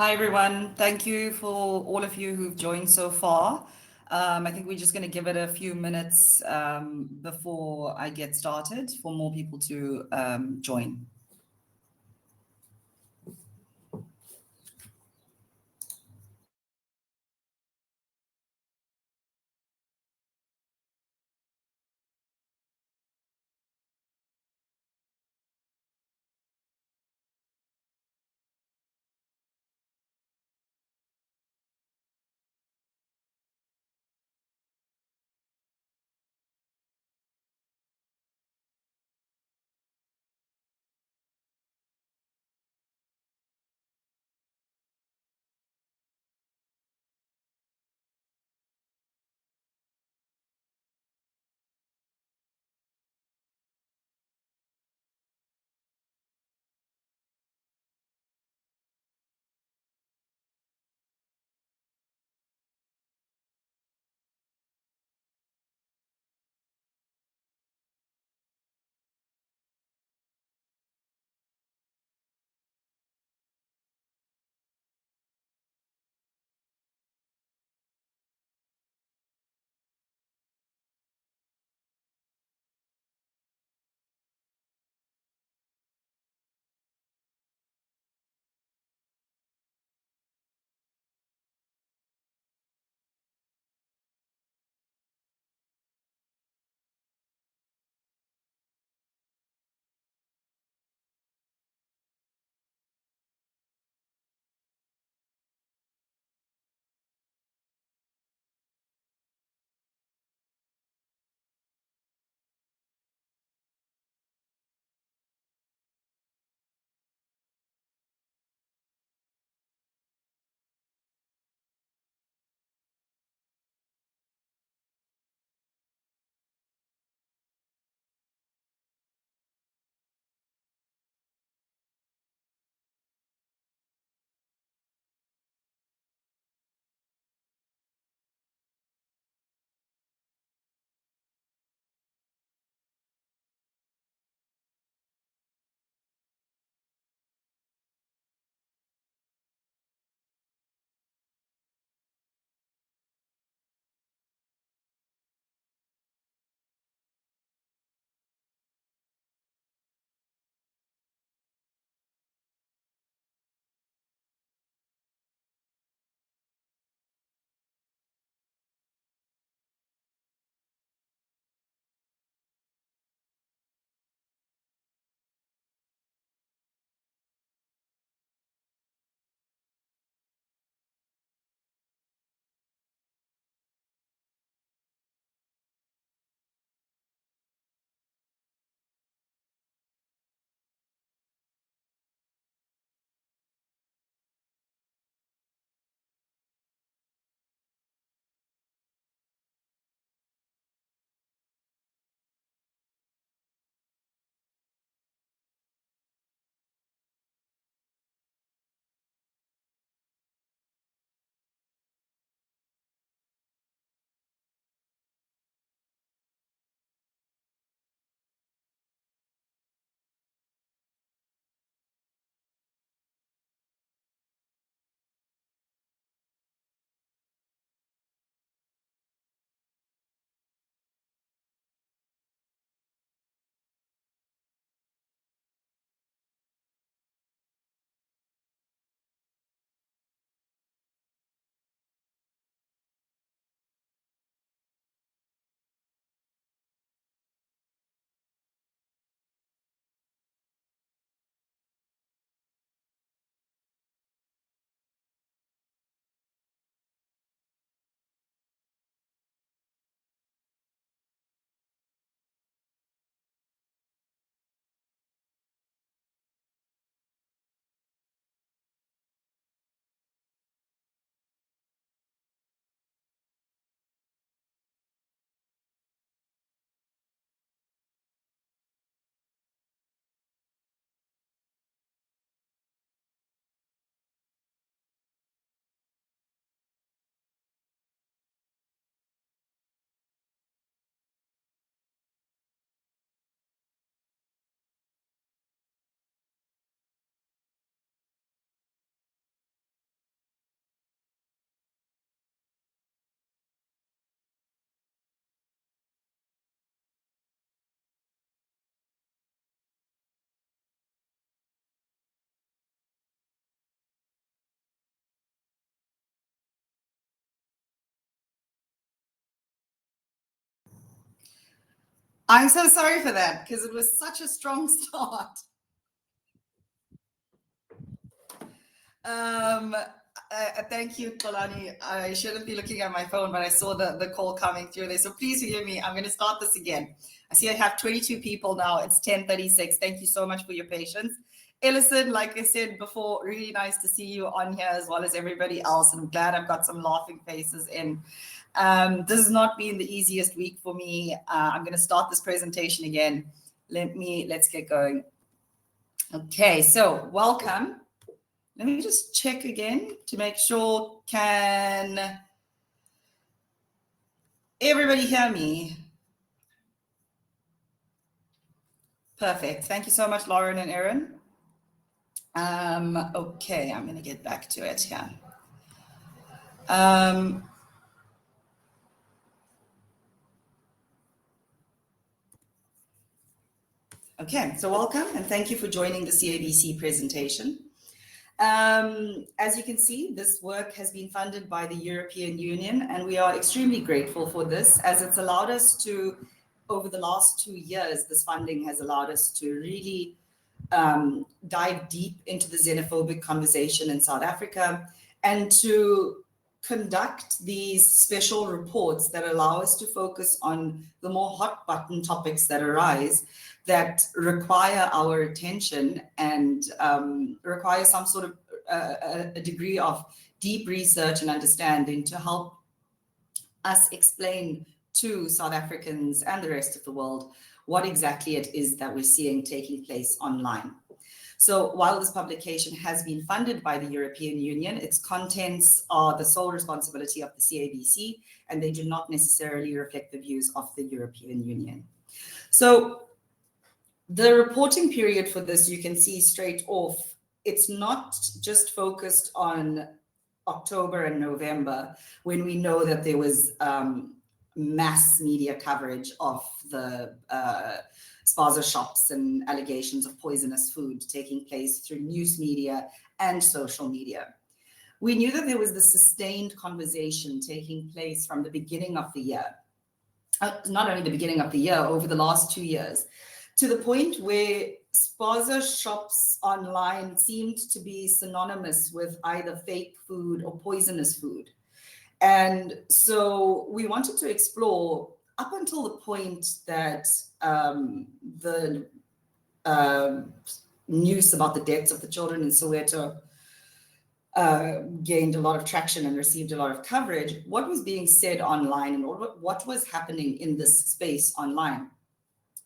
Hi, everyone. Thank you for all of you who've joined so far. I think we're just going to give it a few minutes before I get started for more people to join. I'm so sorry for that because it was such a strong start. Thank you, Kolani. I shouldn't be looking at my phone, but I saw the call coming through there. So please forgive me. I'm going to start this again. I see I have 22 people now. It's 10:36. Thank you so much for your patience. Ellison, like I said before, really nice to see you on here as well as everybody else. And I'm glad I've got some laughing faces in. This has not been the easiest week for me. I'm going to start this presentation again. Let's get going. Okay, so welcome. Let me just check again to make sure. Can everybody hear me? Perfect. Thank you so much, Lauren and Erin. Okay, I'm going to get back to it here. Okay, so welcome and thank you for joining the CABC presentation. As you can see, this work has been funded by the European Union, and we are extremely grateful for this, as it's allowed us to, over the last 2 years, this funding has allowed us to really dive deep into the xenophobic conversation in South Africa and to conduct these special reports that allow us to focus on the more hot button topics that arise that require our attention and require some sort of a degree of deep research and understanding to help us explain to South Africans and the rest of the world what exactly it is that we're seeing taking place online. So while this publication has been funded by the European Union, its contents are the sole responsibility of the CABC, and they do not necessarily reflect the views of the European Union. So the reporting period for this, you can see straight off, it's not just focused on October and November, when we know that there was mass media coverage of the Spaza shops and allegations of poisonous food taking place through news media and social media. We knew that there was the sustained conversation taking place from the beginning of the year, not only the beginning of the year, over the last 2 years, to the point where Spaza shops online seemed to be synonymous with either fake food or poisonous food. And so we wanted to explore up until the point that the news about the deaths of the children in Soweto gained a lot of traction and received a lot of coverage, what was being said online and what was happening in this space online.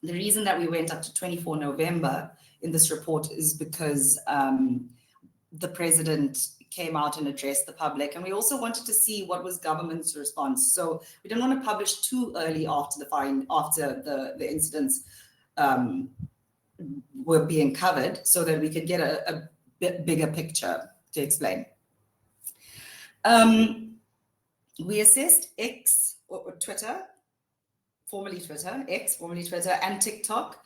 The reason that we went up to 24 November in this report is because the president came out and addressed the public, and we also wanted to see what was government's response. So we didn't want to publish too early after the incidents were being covered, so that we could get a bit bigger picture to explain. We assessed X or Twitter, formerly Twitter, X, formerly Twitter, and TikTok,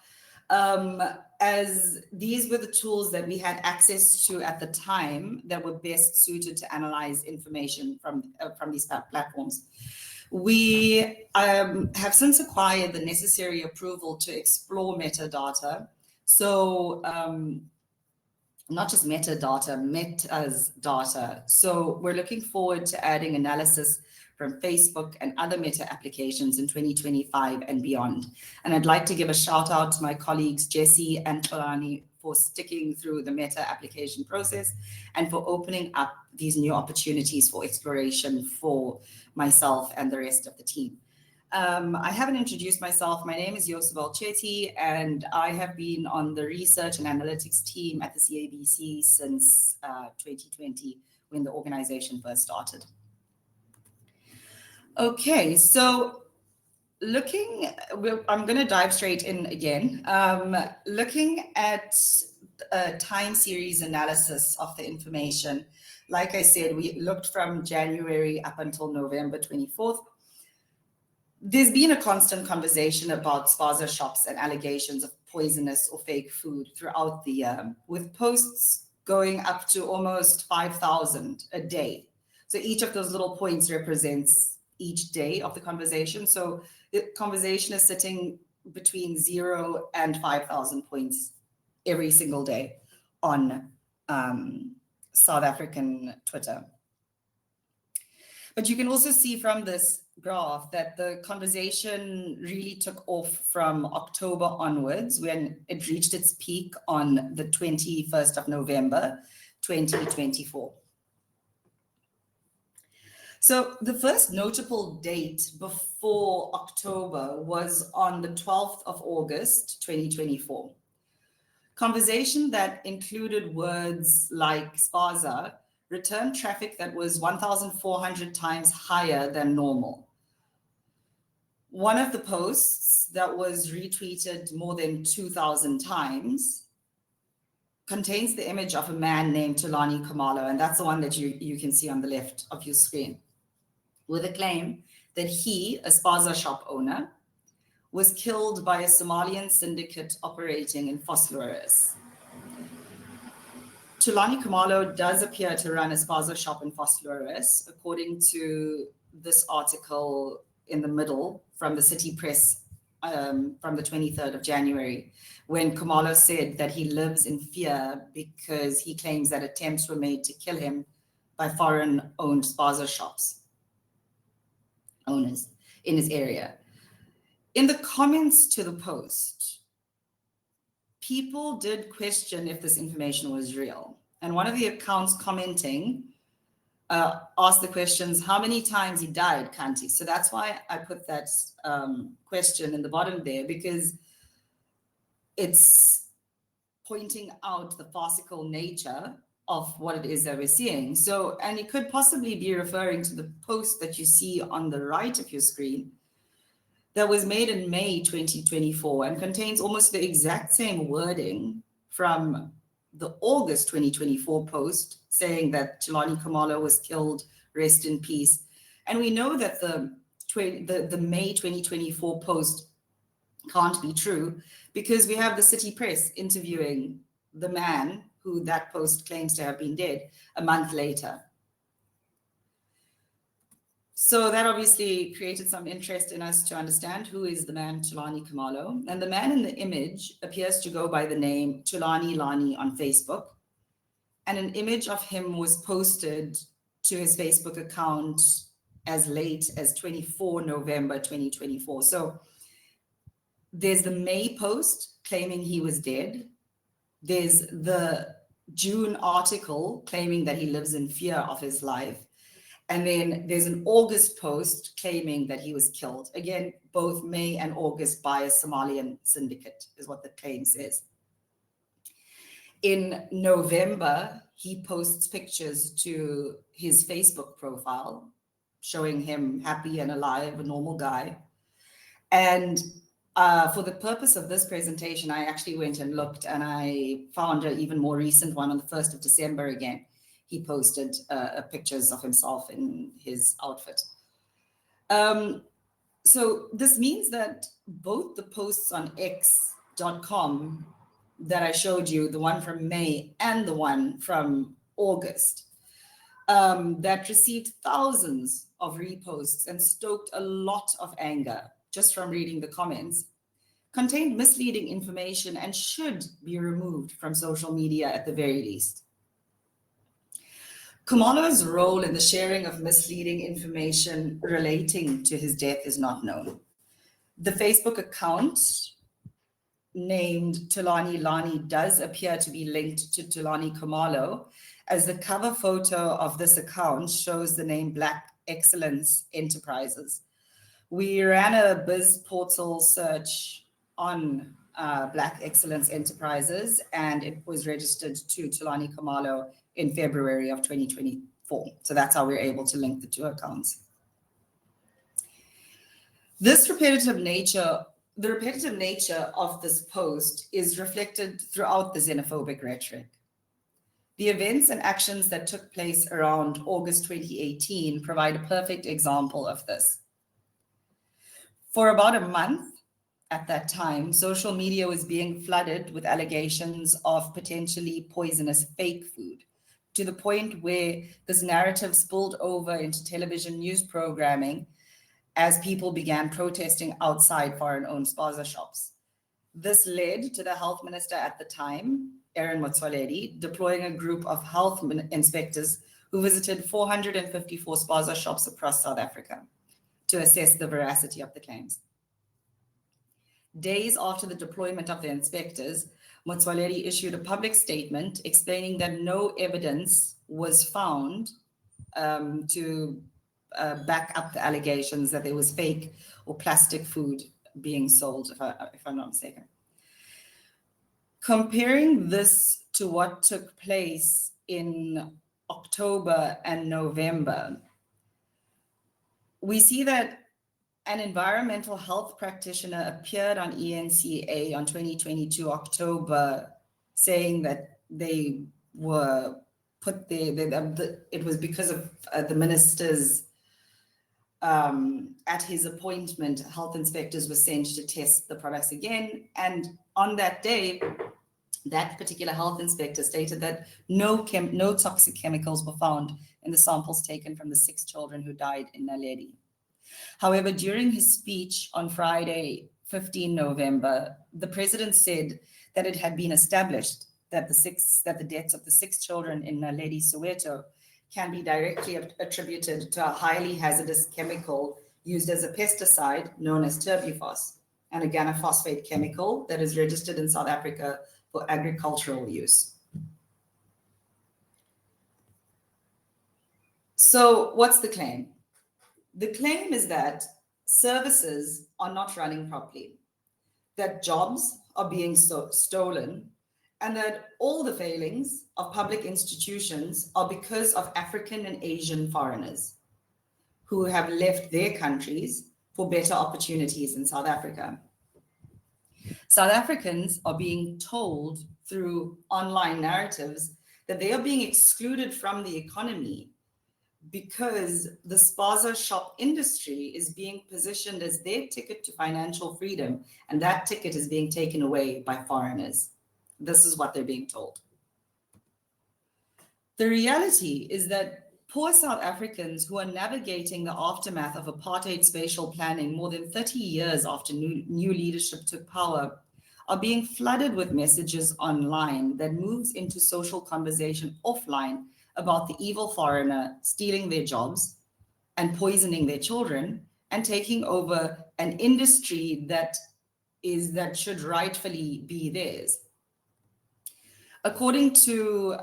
as these were the tools that we had access to at the time that were best suited to analyze information from these platforms. We have since acquired the necessary approval to explore metadata. So not just metadata, Meta's data. So we're looking forward to adding analysis from Facebook and other Meta applications in 2025 and beyond. And I'd like to give a shout out to my colleagues, Jesse and Tolani, for sticking through the Meta application process and for opening up these new opportunities for exploration for myself and the rest of the team. I haven't introduced myself. My name is Yosibel Chetty, and I have been on the research and analytics team at the CABC since 2020, when the organization first started. Okay, so I'm going to dive straight in again. Looking at a time series analysis of the information, like I said, we looked from January up until November 24th. There's been a constant conversation about Spaza shops and allegations of poisonous or fake food throughout the year, with posts going up to almost 5,000 a day. So each of those little points represents each day of the conversation. So the conversation is sitting between 0 and 5,000 points every single day on South African Twitter. But you can also see from this graph that the conversation really took off from October onwards, when it reached its peak on the 21st of November, 2024. So the first notable date before October was on the 12th of August, 2024. Conversation that included words like Spaza returned traffic that was 1,400 times higher than normal. One of the posts that was retweeted more than 2,000 times contains the image of a man named Thulani Khumalo, and that's the one that you can see on the left of your screen, with a claim that he, a Spaza shop owner, was killed by a Somalian syndicate operating in Vosloorus. Thulani Khumalo does appear to run a Spaza shop in Vosloorus, according to this article in the middle from the City Press from the 23rd of January, when Khumalo said that he lives in fear because he claims that attempts were made to kill him by foreign-owned Spaza shops owners in his area. In the comments to the post, people did question if this information was real. And one of the accounts commenting asked the questions, how many times he died, Kanti? So that's why I put that question in the bottom there, because it's pointing out the farcical nature of what it is that we're seeing. So, and it could possibly be referring to the post that you see on the right of your screen that was made in May 2024 and contains almost the exact same wording from the August 2024 post saying that Thulani Khumalo was killed, rest in peace. And we know that the May 2024 post can't be true because we have the City Press interviewing the man who that post claims to have been dead a month later. So that obviously created some interest in us to understand who is the man Thulani Khumalo. And the man in the image appears to go by the name Thulani Lani on Facebook. And an image of him was posted to his Facebook account as late as 24 November 2024. So there's the May post claiming he was dead. There's the June article claiming that he lives in fear of his life. And then there's an August post claiming that he was killed. Again, both May and August by a Somalian syndicate is what the claim says. In November, he posts pictures to his Facebook profile showing him happy and alive, a normal guy. And for the purpose of this presentation, I actually went and looked and I found an even more recent one on the 1st of December again. He posted pictures of himself in his outfit. So this means that both the posts on x.com that I showed you, the one from May and the one from August, that received thousands of reposts and stoked a lot of anger just from reading the comments, contained misleading information and should be removed from social media at the very least. Khumalo's role in the sharing of misleading information relating to his death is not known. The Facebook account named Thulani Lani does appear to be linked to Thulani Khumalo, as the cover photo of this account shows the name Black Excellence Enterprises. We ran a biz portal search on Black Excellence Enterprises, and it was registered to Thulani Khumalo in February of 2024. So that's how we're able to link the two accounts. The repetitive nature of this post is reflected throughout the xenophobic rhetoric. The events and actions that took place around August 2018 provide a perfect example of this. For about a month at that time, social media was being flooded with allegations of potentially poisonous fake food, to the point where this narrative spilled over into television news programming as people began protesting outside foreign-owned Spaza shops. This led to the health minister at the time, Aaron Motsoaledi, deploying a group of health inspectors who visited 454 Spaza shops across South Africa to assess the veracity of the claims. Days after the deployment of the inspectors, Motsoaledi issued a public statement explaining that no evidence was found to back up the allegations that there was fake or plastic food being sold, if I'm not mistaken. Comparing this to what took place in October and November, we see that an environmental health practitioner appeared on ENCA on 2022 October saying that they were put there, it was because of the minister's, at his appointment, health inspectors were sent to test the products again. And on that day, that particular health inspector stated that no toxic chemicals were found in the samples taken from the 6 children who died in Naledi. However, during his speech on Friday, 15 November, the president said that it had been established that the deaths of the 6 children in Naledi, Soweto, can be directly attributed to a highly hazardous chemical used as a pesticide known as turbufos, an organophosphate chemical that is registered in South Africa for agricultural use. So what's the claim? The claim is that services are not running properly, that jobs are being stolen, and that all the failings of public institutions are because of African and Asian foreigners who have left their countries for better opportunities in South Africa. South Africans are being told through online narratives that they are being excluded from the economy because the Spaza shop industry is being positioned as their ticket to financial freedom, and that ticket is being taken away by foreigners. This is what they're being told. The reality is that poor South Africans who are navigating the aftermath of apartheid spatial planning more than 30 years after new leadership took power are being flooded with messages online that moves into social conversation offline about the evil foreigner stealing their jobs and poisoning their children and taking over an industry that should rightfully be theirs. According to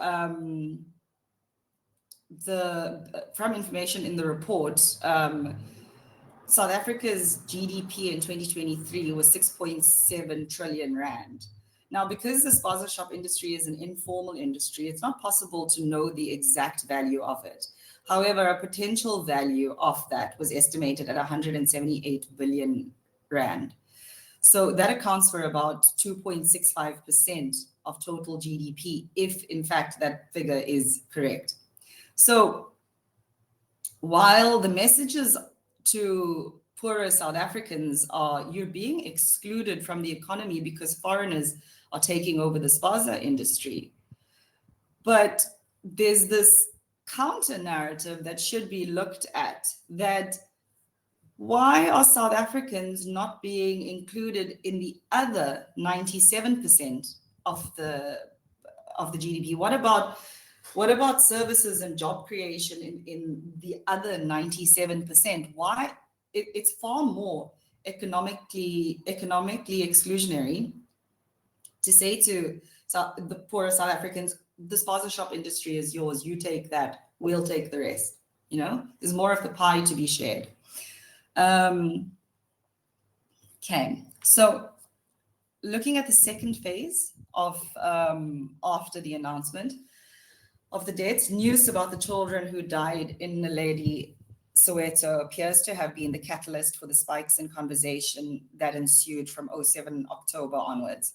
from information in the report, South Africa's GDP in 2023 was 6.7 trillion rand. Now, because the Spaza shop industry is an informal industry, it's not possible to know the exact value of it. However, a potential value of that was estimated at 178 billion rand. So that accounts for about 2.65% of total GDP, if in fact that figure is correct. So while the messages to poorer South Africans are, you're being excluded from the economy because foreigners are taking over the Spaza industry, but there's this counter narrative that should be looked at, that why are South Africans not being included in the other 97% of the GDP? What about services and job creation in the other 97%? Why? It's far more economically exclusionary to say to the poorer South Africans, the Spaza shop industry is yours, you take that, we'll take the rest. You know, there's more of the pie to be shared. Okay, so looking at the second phase of after the announcement of the deaths, news about the children who died in Naledi, Soweto appears to have been the catalyst for the spikes in conversation that ensued from 07 October onwards.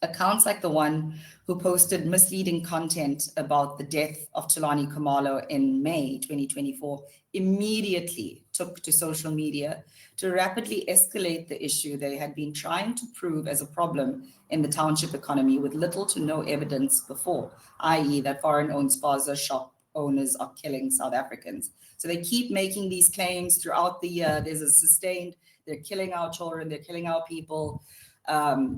Accounts like the one who posted misleading content about the death of Tulani Khumalo in May 2024 immediately took to social media to rapidly escalate the issue they had been trying to prove as a problem in the township economy with little to no evidence before, i.e. that foreign-owned Spaza shop owners are killing South Africans. So they keep making these claims throughout the year. There's a sustained, they're killing our children, they're killing our people.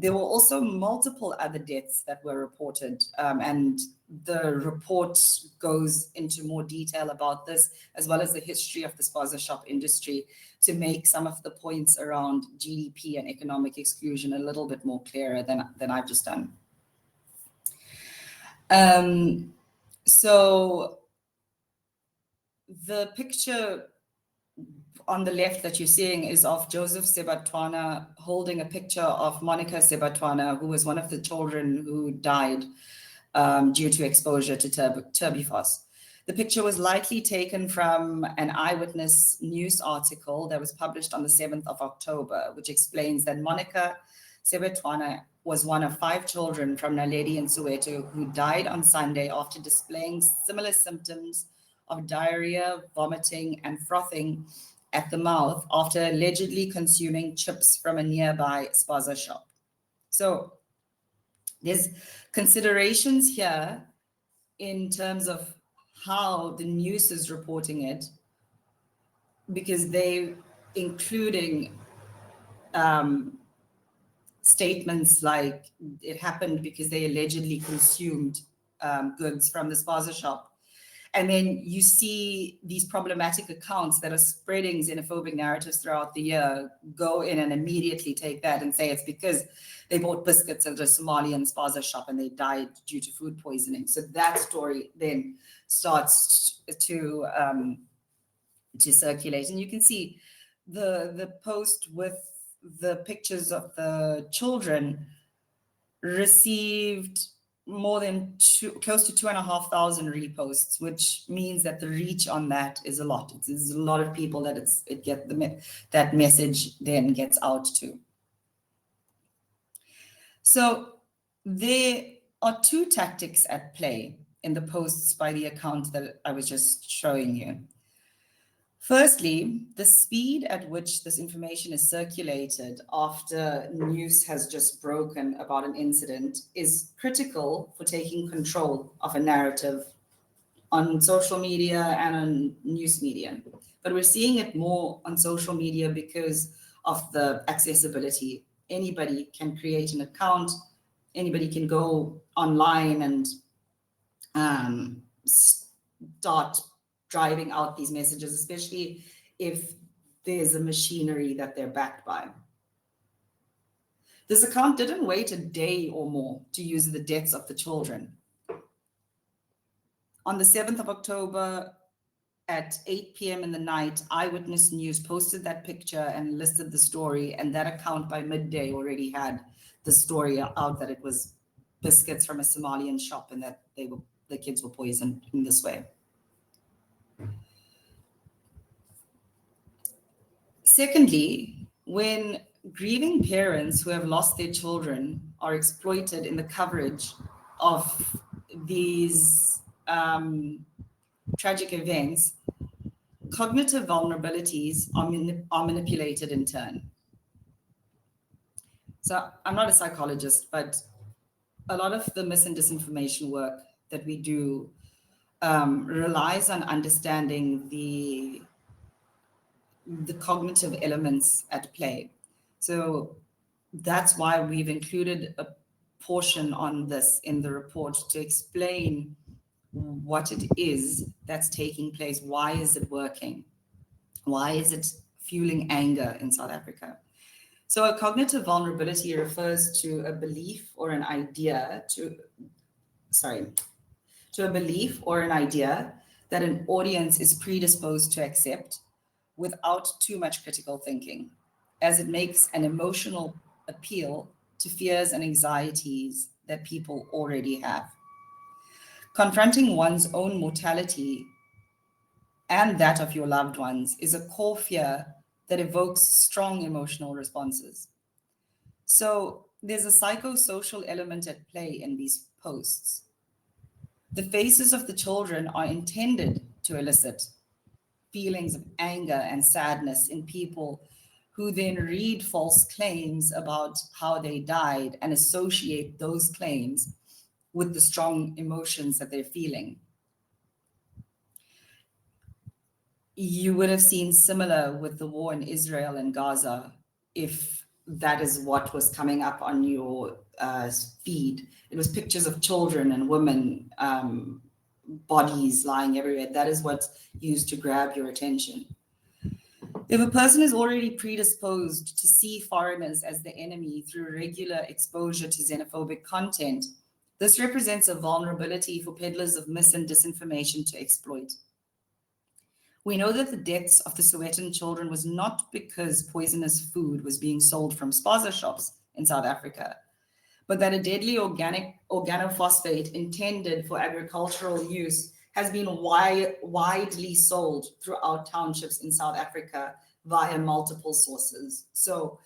There were also multiple other deaths that were reported, and the report goes into more detail about this, as well as the history of the Spaza shop industry, to make some of the points around GDP and economic exclusion a little bit more clearer than I've just done. So the picture on the left that you're seeing is of Joseph Sebatwana holding a picture of Monica Sebatwana, who was one of the children who died due to exposure to turbifos. The picture was likely taken from an eyewitness news article that was published on the 7th of October, which explains that Monica Sebatwana was one of 5 children from Naledi in Soweto who died on Sunday after displaying similar symptoms of diarrhea, vomiting, and frothing at the mouth after allegedly consuming chips from a nearby Spaza shop. So there's considerations here in terms of how the news is reporting it, because they're including statements like it happened because they allegedly consumed goods from the Spaza shop. And then you see these problematic accounts that are spreading xenophobic narratives throughout the year go in and immediately take that and say it's because they bought biscuits at a Somalian Spaza shop and they died due to food poisoning. So that story then starts to circulate. And you can see the post with the pictures of the children received more than close to 2,500 reposts, which means that the reach on that is a lot. There's a lot of people that that message then gets out to. So there are 2 tactics at play in the posts by the account that I was just showing you. Firstly, the speed at which this information is circulated after news has just broken about an incident is critical for taking control of a narrative on social media and on news media. But we're seeing it more on social media because of the accessibility. Anybody can create an account, anybody can go online and start driving out these messages, especially if there's a machinery that they're backed by. This account didn't wait a day or more to use the deaths of the children. On the 7th of October at 8 p.m. in the night, Eyewitness News posted that picture and listed the story, and that account by midday already had the story out that it was biscuits from a Somalian shop and that the kids were poisoned in this way. Secondly, when grieving parents who have lost their children are exploited in the coverage of these tragic events, cognitive vulnerabilities are manipulated in turn. So I'm not a psychologist, but a lot of the mis and disinformation work that we do relies on understanding the cognitive elements at play. So that's why we've included a portion on this in the report to explain what it is that's taking place. Why is it working? Why is it fueling anger in South Africa? So a cognitive vulnerability refers to a belief or an idea that an audience is predisposed to accept without too much critical thinking, as it makes an emotional appeal to fears and anxieties that people already have. Confronting one's own mortality and that of your loved ones is a core fear that evokes strong emotional responses. So there's a psychosocial element at play in these posts. The faces of the children are intended to elicit feelings of anger and sadness in people who then read false claims about how they died and associate those claims with the strong emotions that they're feeling. you would have seen similar with the war in Israel and Gaza, if that is what was coming up on your feed. It was pictures of children and women, bodies lying everywhere. That is what's used to grab your attention. If a person is already predisposed to see foreigners as the enemy through regular exposure to xenophobic content, this represents a vulnerability for peddlers of mis and disinformation to exploit. We know that the deaths of the Sowetan children was not because poisonous food was being sold from Spaza shops in South Africa, but that a deadly organic organophosphate intended for agricultural use has been widely sold throughout townships in South Africa via multiple sources. So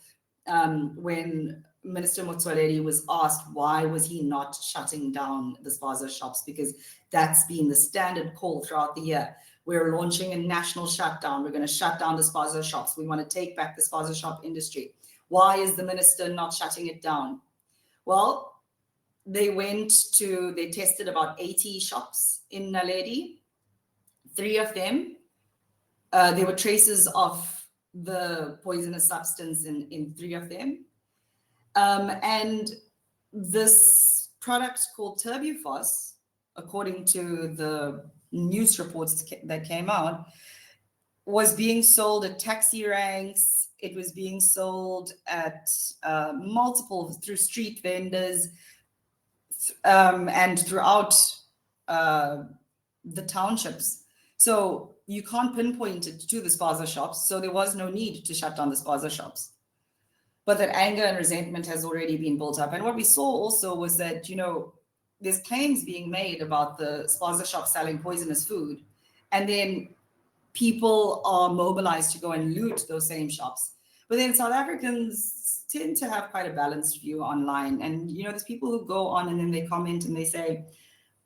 when Minister Motsoaledi was asked why was he not shutting down the Spaza shops, because that's been the standard call throughout the year. We're launching a national shutdown. We're going to shut down the Spaza shops. We want to take back the Spaza shop industry. Why is the minister not shutting it down? Well, they tested about 80 shops in Naledi. 3 of them, there were traces of the poisonous substance in 3 of them. And this product called Turbufos, according to the news reports that came out, was being sold at taxi ranks. It was being sold at through street vendors, and throughout the townships. So you can't pinpoint it to the Spaza shops. So there was no need to shut down the Spaza shops. But that anger and resentment has already been built up. And what we saw also was that, there's claims being made about the Spaza shop selling poisonous food. And then people are mobilized to go and loot those same shops. But then South Africans tend to have quite a balanced view online. And, there's people who go on and then they comment and they say,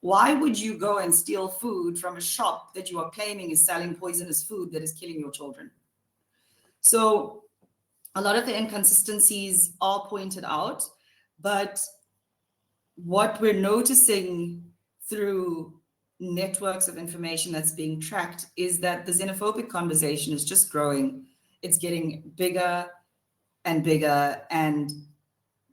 why would you go and steal food from a shop that you are claiming is selling poisonous food that is killing your children? So a lot of the inconsistencies are pointed out, but what we're noticing through networks of information that's being tracked is that the xenophobic conversation is just growing. It's getting bigger and bigger, and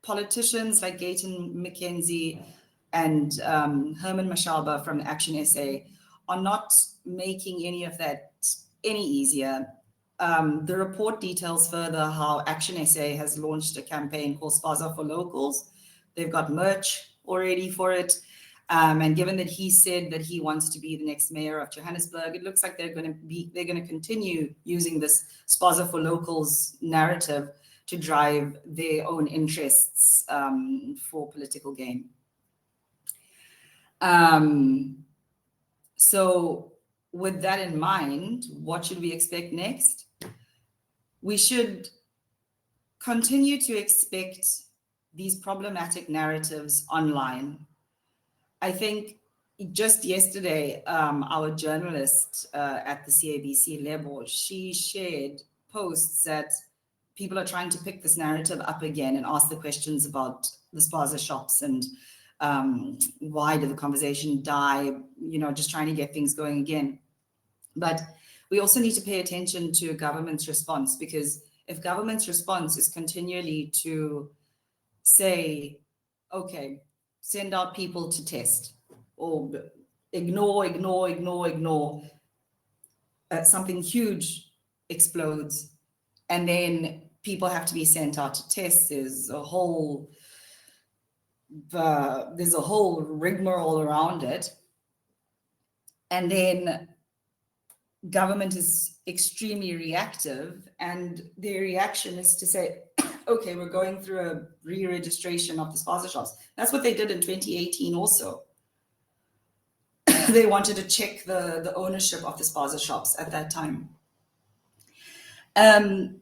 politicians like Gayton McKenzie and Herman Mashaba from Action SA are not making any of that any easier. The report details further how Action SA has launched a campaign called Spaza for Locals. They've got merch already for it. And given that he said that he wants to be the next mayor of Johannesburg, it looks like they're going to continue using this Spaza for Locals narrative to drive their own interests for political gain. So with that in mind, what should we expect next? We should continue to expect these problematic narratives online. I think just yesterday, our journalist at the CABC level, she shared posts that people are trying to pick this narrative up again and ask the questions about the Spaza shops and why did the conversation die, just trying to get things going again. But we also need to pay attention to government's response, because if government's response is continually to say, okay, send out people to test, or ignore, something huge explodes, and then people have to be sent out to test. There's a whole rigmarole around it. And then government is extremely reactive, and their reaction is to say, okay, we're going through a re-registration of the Spaza shops. That's what they did in 2018 also. They wanted to check the ownership of the Spaza shops at that time. And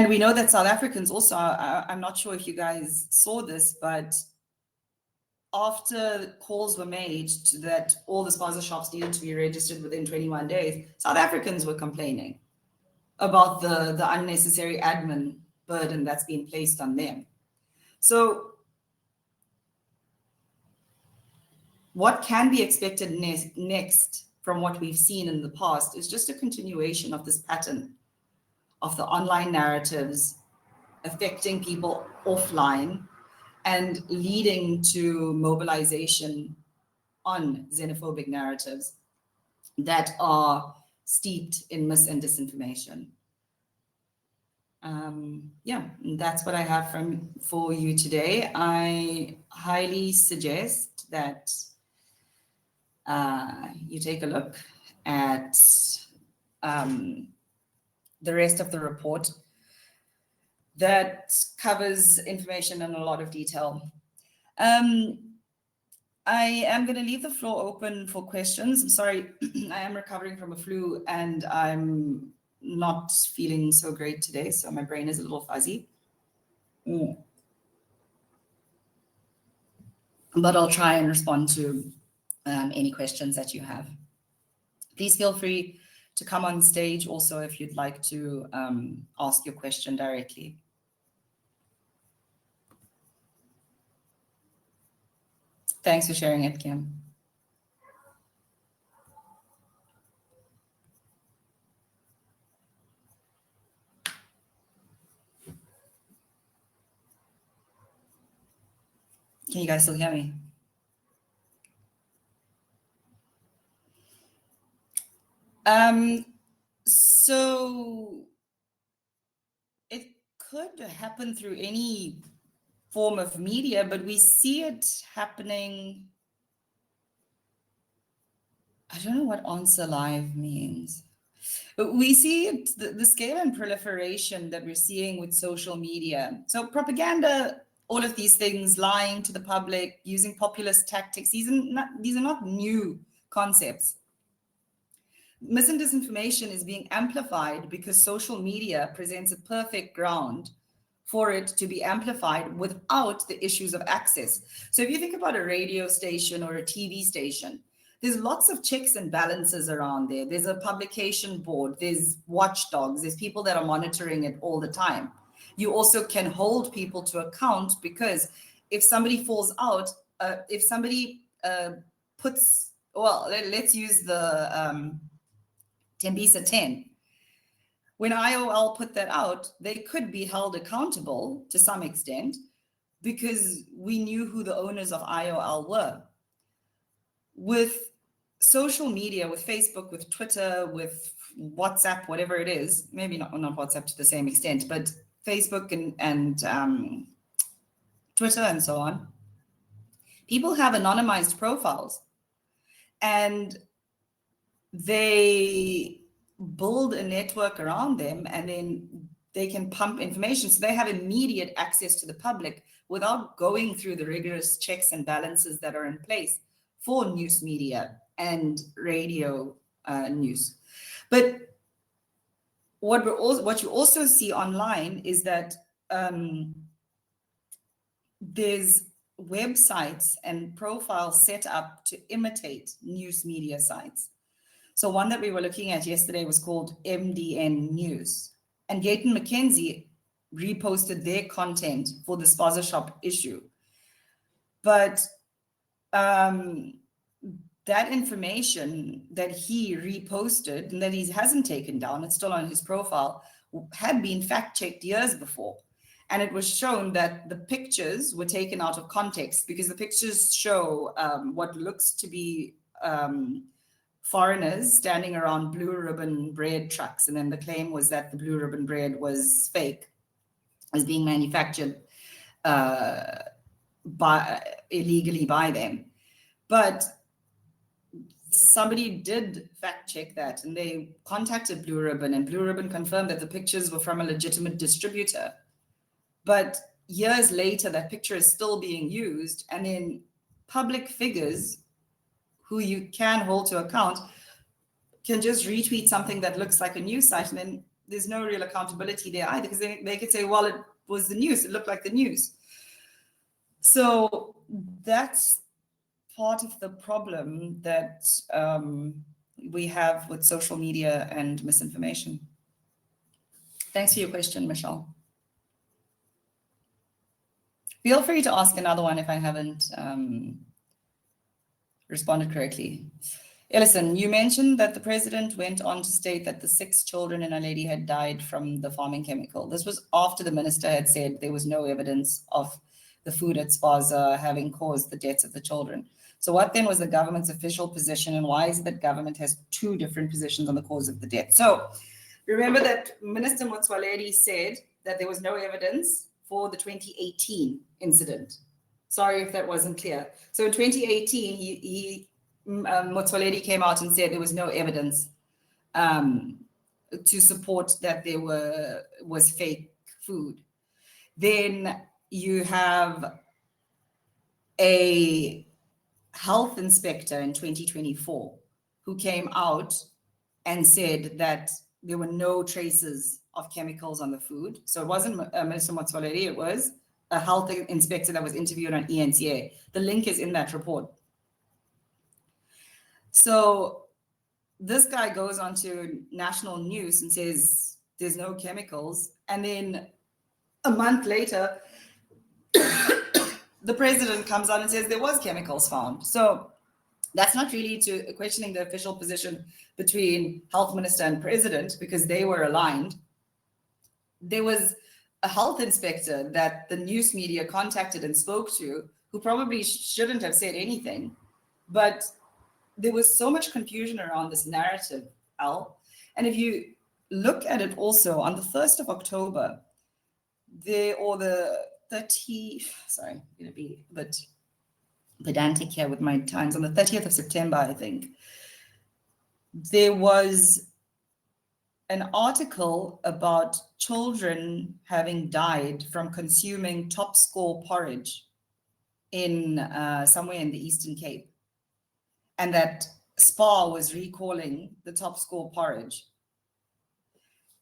we know that South Africans also, I'm not sure if you guys saw this, but after calls were made that all the Spaza shops needed to be registered within 21 days, South Africans were complaining about the unnecessary admin burden that's been placed on them. So what can be expected next from what we've seen in the past is just a continuation of this pattern of the online narratives affecting people offline and leading to mobilization on xenophobic narratives that are steeped in mis and disinformation. Yeah, that's what I have for you today. I highly suggest that you take a look at the rest of the report that covers information in a lot of detail. I am going to leave the floor open for questions. I'm sorry, I am recovering from a flu and I'm not feeling so great today, so my brain is a little fuzzy. But I'll try and respond to any questions that you have. Please feel free to come on stage also if you'd like to ask your question directly. Thanks for sharing it, Kim. Can you guys still hear me? So it could happen through any form of media, but we see it happening. I don't know what answer live means. But we see it, the scale and proliferation that we're seeing with social media. So propaganda, all of these things, lying to the public, using populist tactics, these are not new concepts. Mis and disinformation is being amplified because social media presents a perfect ground for it to be amplified without the issues of access. So if you think about a radio station or a TV station, there's lots of checks and balances around there. There's a publication board, there's watchdogs, there's people that are monitoring it all the time. You also can hold people to account because if somebody falls out, if somebody puts, well, let's use the Tembisa 10. When IOL put that out, they could be held accountable to some extent because we knew who the owners of IOL were. With social media, with Facebook, with Twitter, with WhatsApp, whatever it is, maybe not WhatsApp to the same extent, but Facebook and Twitter and so on, people have anonymized profiles and they build a network around them and then they can pump information. So they have immediate access to the public without going through the rigorous checks and balances that are in place for news media and radio news. But what you also see online is that there's websites and profiles set up to imitate news media sites. So one that we were looking at yesterday was called MDN News. And Gayton McKenzie reposted their content for the Spaza Shop issue. But that information that he reposted and that he hasn't taken down, it's still on his profile, had been fact-checked years before. And it was shown that the pictures were taken out of context because the pictures show what looks to be foreigners standing around blue ribbon bread trucks. And then the claim was that the blue ribbon bread was fake, was being manufactured illegally by them. But somebody did fact check that and they contacted Blue Ribbon and Blue Ribbon confirmed that the pictures were from a legitimate distributor. But years later, that picture is still being used. And then public figures who you can hold to account can just retweet something that looks like a news site. And then there's no real accountability there either because they could say, well, it was the news. It looked like the news. So that's part of the problem that we have with social media and misinformation. Thanks for your question, Michelle. Feel free to ask another one if I haven't responded correctly. Listen, you mentioned that the president went on to state that the 6 children and a lady had died from the farming chemical. This was after the minister had said there was no evidence of the food at Spaza having caused the deaths of the children. So what then was the government's official position, and why is it that government has 2 different positions on the cause of the death? So remember that Minister Motsoaledi said that there was no evidence for the 2018 incident. Sorry if that wasn't clear. So in 2018, Motsoaledi came out and said there was no evidence to support that there was fake food. Then you have a health inspector in 2024 who came out and said that there were no traces of chemicals on the food. So it wasn't Minister Motsoaledi, it was a health inspector that was interviewed on ENCA. The link is in that report. So this guy goes on to national news and says there's no chemicals. And then a month later, the president comes out and says there was chemicals found. So that's not really to questioning the official position between health minister and president, because they were aligned. There was a health inspector that the news media contacted and spoke to, who probably shouldn't have said anything, but there was so much confusion around this narrative, Al. And if you look at it also, on the 1st of October, sorry, I'm going to be a bit pedantic here with my times. On the 30th of September, I think, there was an article about children having died from consuming top score porridge in somewhere in the Eastern Cape, and that SPAR was recalling the top score porridge.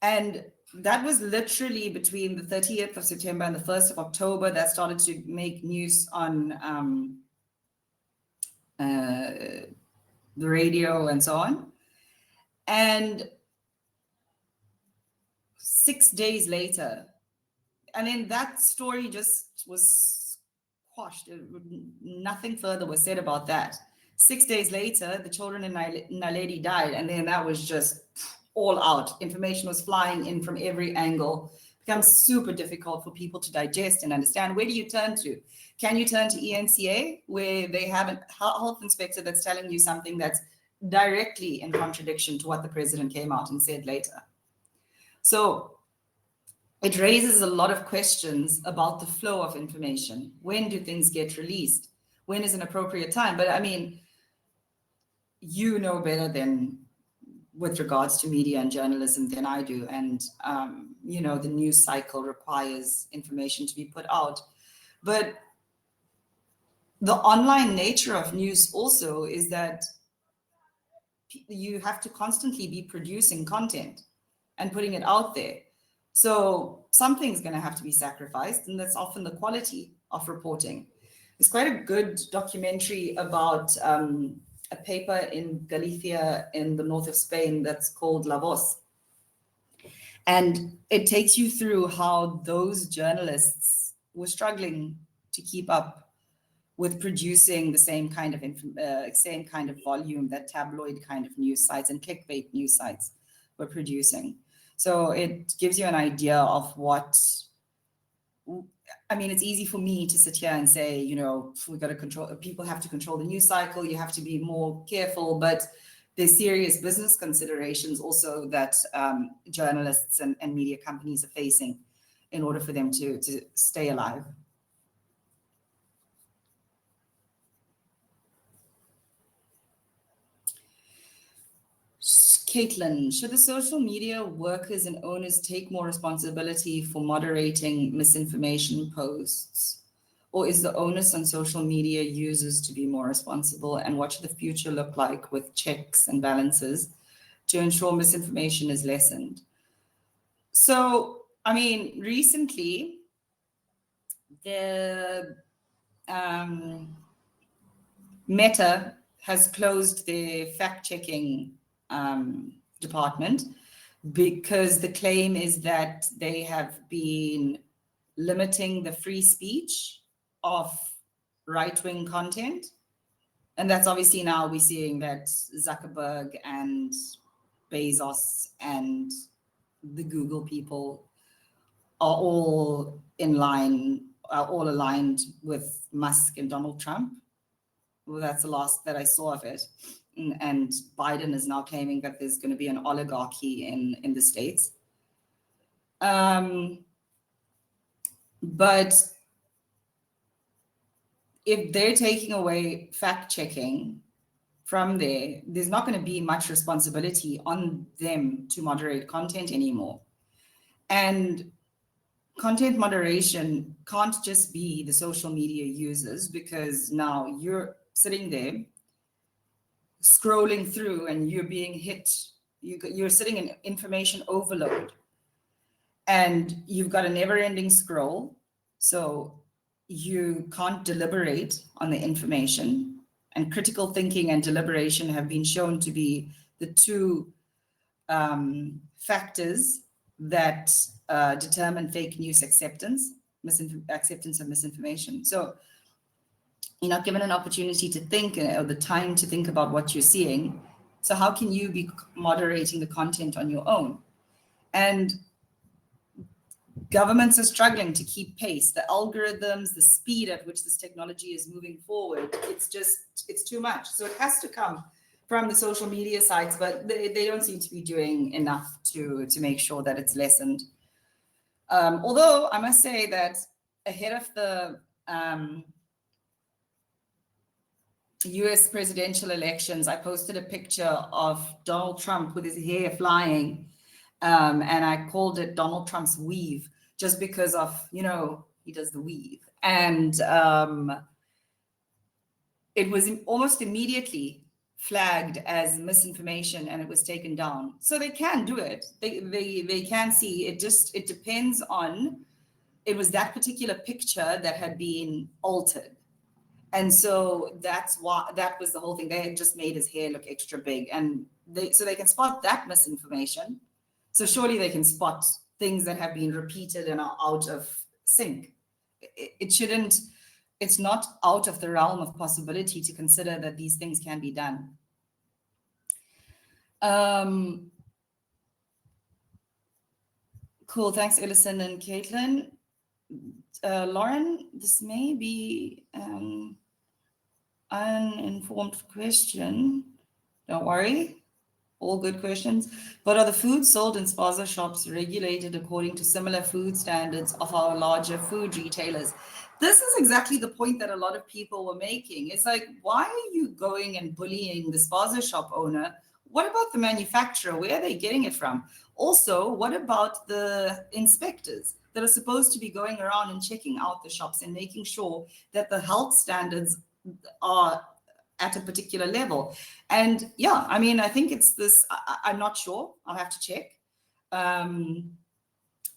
And that was literally between the 30th of September and the 1st of October that started to make news on the radio and so on. And 6 days later, and then that story just was quashed. Nothing further was said about that. 6 days later, the children in Naledi died, and then that was just all out. Information was flying in from every angle. It becomes super difficult for people to digest and understand. Where do you turn to? Can you turn to ENCA, where they have a health inspector that's telling you something that's directly in contradiction to what the president came out and said later? So it raises a lot of questions about the flow of information. When do things get released? When is an appropriate time? But I mean, you know better than with regards to media and journalism than I do. And, the news cycle requires information to be put out. But the online nature of news also is that you have to constantly be producing content and putting it out there. So something's going to have to be sacrificed, and that's often the quality of reporting. There's quite a good documentary about a paper in Galicia in the north of Spain that's called La Voz. And it takes you through how those journalists were struggling to keep up with producing the same kind of volume that tabloid kind of news sites and clickbait news sites were producing. So it gives you an idea of what, I mean, it's easy for me to sit here and say, we got to control, people have to control the news cycle, you have to be more careful, but there's serious business considerations also that journalists and media companies are facing in order for them to stay alive. Caitlin, should the social media workers and owners take more responsibility for moderating misinformation posts? Or is the onus on social media users to be more responsible? And what should the future look like with checks and balances to ensure misinformation is lessened? So, I mean, recently, the Meta has closed their fact-checking department because the claim is that they have been limiting the free speech of right-wing content And that's obviously now we're seeing that Zuckerberg and Bezos and the Google people are all in line, are all aligned with Musk and Donald Trump. Well, that's the last that I saw of it. And Biden is now claiming that there's going to be an oligarchy in the States. But if they're taking away fact checking from there, there's not going to be much responsibility on them to moderate content anymore. And content moderation can't just be the social media users, because now you're sitting there scrolling through and you're being hit. You're sitting in information overload, and you've got a never-ending scroll. So you can't deliberate on the information. And critical thinking and deliberation have been shown to be the two factors that determine fake news acceptance, acceptance of misinformation. So you're not given an opportunity to think, or the time to think about what you're seeing. So how can you be moderating the content on your own? And governments are struggling to keep pace. The algorithms, the speed at which this technology is moving forward, it's too much. So it has to come from the social media sites, but they don't seem to be doing enough to make sure that it's lessened. Although I must say that ahead of the US presidential elections, I posted a picture of Donald Trump with his hair flying, and I called it Donald Trump's weave, just because of, he does the weave. And it was almost immediately flagged as misinformation, and it was taken down. So they can do it. They can see it. It depends on, it was that particular picture that had been altered. And so that's why, that was the whole thing. They had just made his hair look extra big, and so they can spot that misinformation. So surely they can spot things that have been repeated and are out of sync. It's not out of the realm of possibility to consider that these things can be done. Cool, thanks Ellison and Caitlin. Lauren, this may be uninformed question. Don't worry, all good questions. But are the foods sold in Spaza shops regulated according to similar food standards of our larger food retailers? This is exactly the point that a lot of people were making. It's like, why are you going and bullying the Spaza shop owner? What about the manufacturer? Where are they getting it from? Also, what about the inspectors that are supposed to be going around and checking out the shops and making sure that the health standards are at a particular level? And yeah, I mean, I think it's this, I'm not sure, I'll have to check.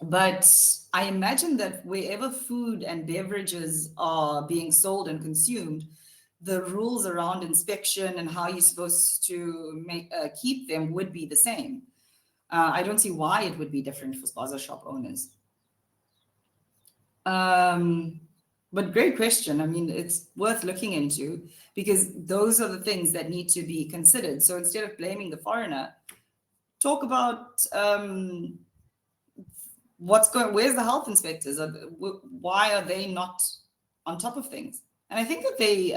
But I imagine that wherever food and beverages are being sold and consumed, the rules around inspection and how you're supposed to keep them would be the same. I don't see why it would be different for Spaza shop owners. But great question. I mean, it's worth looking into, because those are the things that need to be considered. So instead of blaming the foreigner, talk about where's the health inspectors? Why are they not on top of things? And I think that they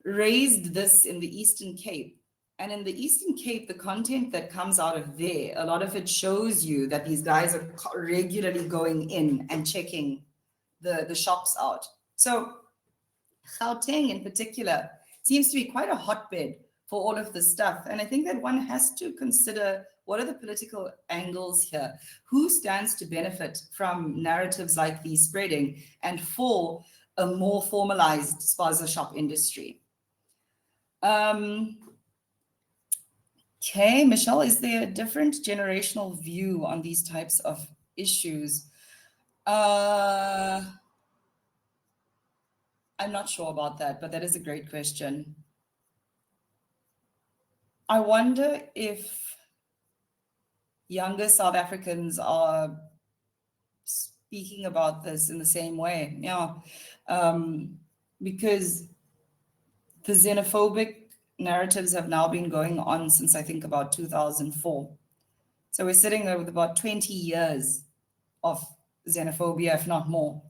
raised this in the Eastern Cape. And in the Eastern Cape, the content that comes out of there, a lot of it shows you that these guys are regularly going in and checking the shops out. So Gauteng in particular seems to be quite a hotbed for all of this stuff. And I think that one has to consider, what are the political angles here? Who stands to benefit from narratives like these spreading, and for a more formalized Spaza shop industry? Okay, Michelle, is there a different generational view on these types of issues? I'm not sure about that, but that is a great question. I wonder if younger South Africans are speaking about this in the same way. Yeah, because the xenophobic narratives have now been going on since I think about 2004. So we're sitting there with about 20 years of xenophobia, if not more,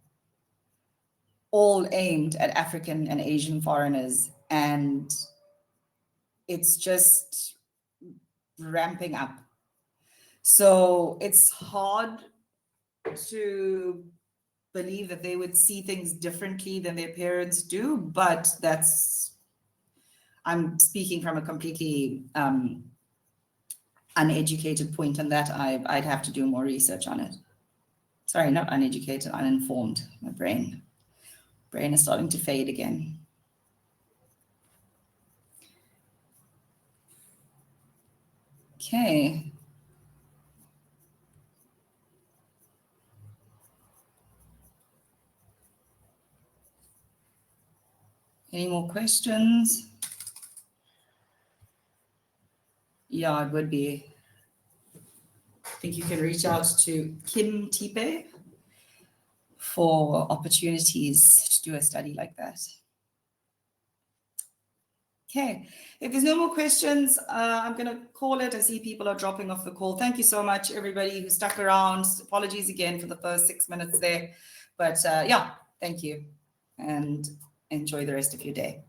all aimed at African and Asian foreigners. And it's just ramping up. So it's hard to believe that they would see things differently than their parents do, but I'm speaking from a completely uneducated point on that. I'd have to do more research on it. Sorry, not uneducated, uninformed. My brain is starting to fade again. Okay. Any more questions? Yeah, it would be. I think you can reach out to Kim Tipe for opportunities to do a study like that. Okay, if there's no more questions, I'm going to call it. I see people are dropping off the call. Thank you so much, everybody who stuck around. Apologies again for the first 6 minutes there. But yeah, thank you and enjoy the rest of your day.